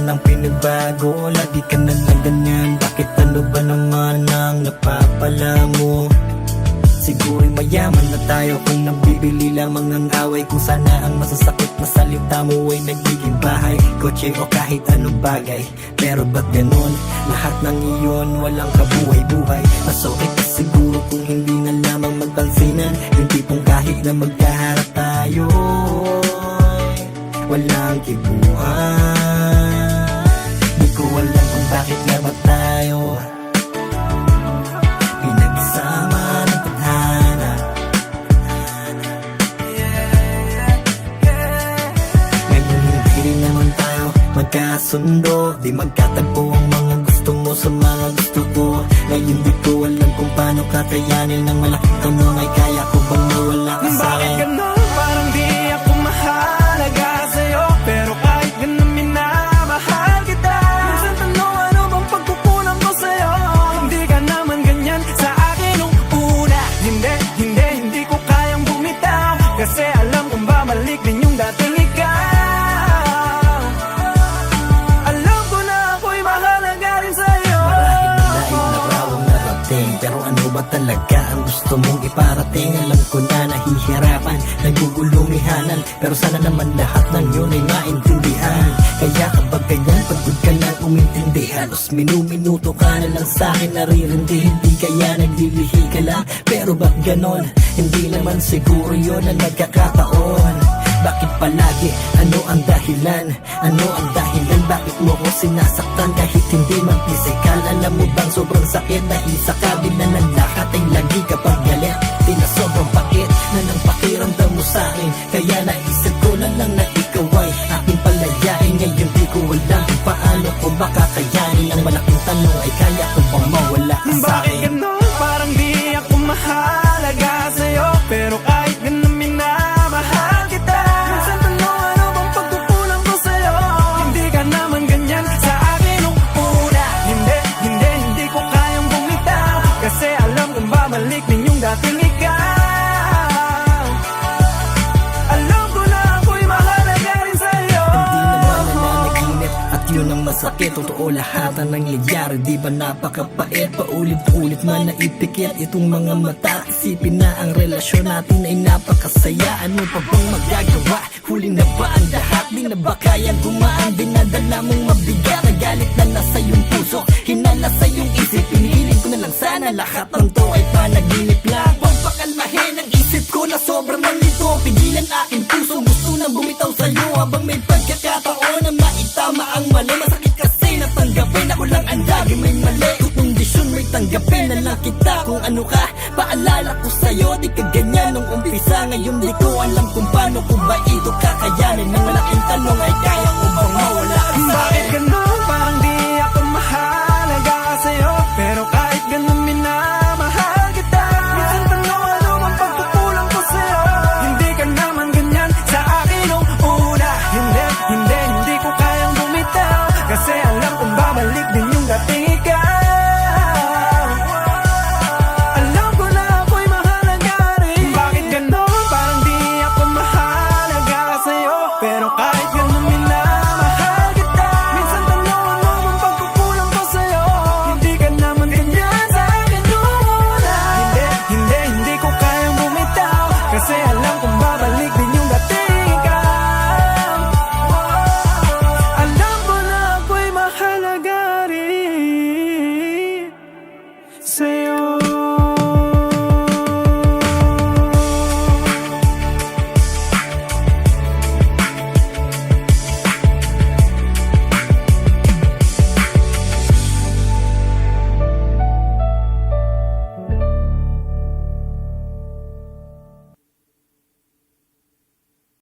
ng pinagbago? Lagi ka na lang ganyan, bakit ano ba naman ang napapala mo? Siguro'y mayaman na tayo kung nabibili lamang ang away. Kung sana ang masasakit na salita mo ay nagiging bahay, kotse o kahit anong bagay. Pero ba't ganun? Lahat ng iyon walang kabuhay-buhay. Mas okay ka siguro kung hindi na lamang magpansinan. Yung tipong kahit na magkaharap tayo walang kibuhan. Di ko alam kung bakit nga ba tayo pinagsama ng tadhana. Ngayon hindi rin naman tayo magkasundo. Di magkatagpo ang mga gusto mo sa mga gusto ko. Ngayon di ko alam kung paano kakayanin ng malaking tanong ay kaya ko bang mawala ka sa'kin? Bakit ganon? Parang di ako mahalaga sa'yo, pero kahit ganon minamahal kita. Minsan tanong ano bang pagkukulang ko sa'yo? Hindi ka naman ganyan sa akin nung una. Hindi ko kayang bumitaw, kasi alam kong babalik din yung dating ikaw. Alam ko na ako'y mahalaga rin sa'yo. Marahil malayo na raw ang narating, pero ano ba talaga ang gusto mong iparating? Alam ko na nahihirapan, nagugulong ihanan, pero sana naman lahat ng yun ay maintindihan. Kaya kapag ganyan, pagod ka lang umintindihan. Os minuto ka na lang sa'kin naririndi. Hindi kaya naglilihi ka lang, pero ba't ganon? Hindi naman siguro yun ang nagkakataon. Bakit palagi? Ano ang dahilan? Ano ang dahilan? Bakit mo ko sinasaktan kahit hindi man pisikal? Alam mo bang sobrang sakit dahil sa kabila ng lahat ay lagi kapag galit. Di na sobrang pakit na ng pakiramdam mo sa'kin. Kaya naisip ko na lang na ikaw ay aking palayain. Ngayon di ko alam kung paano ko makakayanin. Ang malaking tanong ay kaya ko bang mawala ka Bakit sa'kin? ganon? Parang di ako mahalaga sa'yo, pero kahit ganon minamahal kita. Minsan tanong ano bang pagkukulang ko sa'yo? Hindi ka naman ganyan sa akin nung una. Hindi ko kayang bumitaw, kasi alam kong babalik din yung dating ikaw. Alam ko na ako'y mahalaga rin sa'yo. Hindi naman nananaginip at yun ang masakit. Totoo lahat ang nangyayari, di ba napakapait? Paulit-ulit man naipikit itong mga mata. Isipin na ang relasyon natin ay napakasaya. Ano pa bang magagawa? Huli na ba ang lahat? Di na ba kayang gumaan? Dinadala mong mabigat na galit na nasa iyong puso, hinala sa iyong isip. Pinihiling ko na lang sana lahat ng to ay panaginip lang. Pampakalmahin ang isip ko na sobrang nalito. Pigilan aking puso, gusto na bumitaw sa'yo habang may pagkakataon na maitama ang mali. Masakit kasi natanggapin ako lang ang lagi may mali. Kung kondisyon may tanggapin na lang kita kung ano ka. Paalala ko sa'yo, di ka ganyan nung umpisa. Ngayon di ko alam kung paano ko ba ito kakayanin. Ang malaking tanong ay kaya ko bang mawala ka Bakit sa'kin? ganon? Parang di ako mahalaga sa'yo, pero kahit ganon minamahal kita. Minsan tanong ano bang pagkukulang ko sa'yo? Hindi ka naman ganyan sa akin nung una. Hindi ko kayang bumitaw, kasi alam kong babalik din yung dating ikaw. Alam ko na ako'y mahalaga rin. Bakit ganon? Parang di ako mahalaga sa'yo, pero kahit ganon minamahal kita. Minsan tanong ano bang pagkukulang ko sa'yo? Hindi ka naman ganyan sa akin nung una. Hindi ko kayang bumitaw, kasi alam kong babalik din yung dating ikaw. Alam ko na ako'y mahalaga rin sa'yo.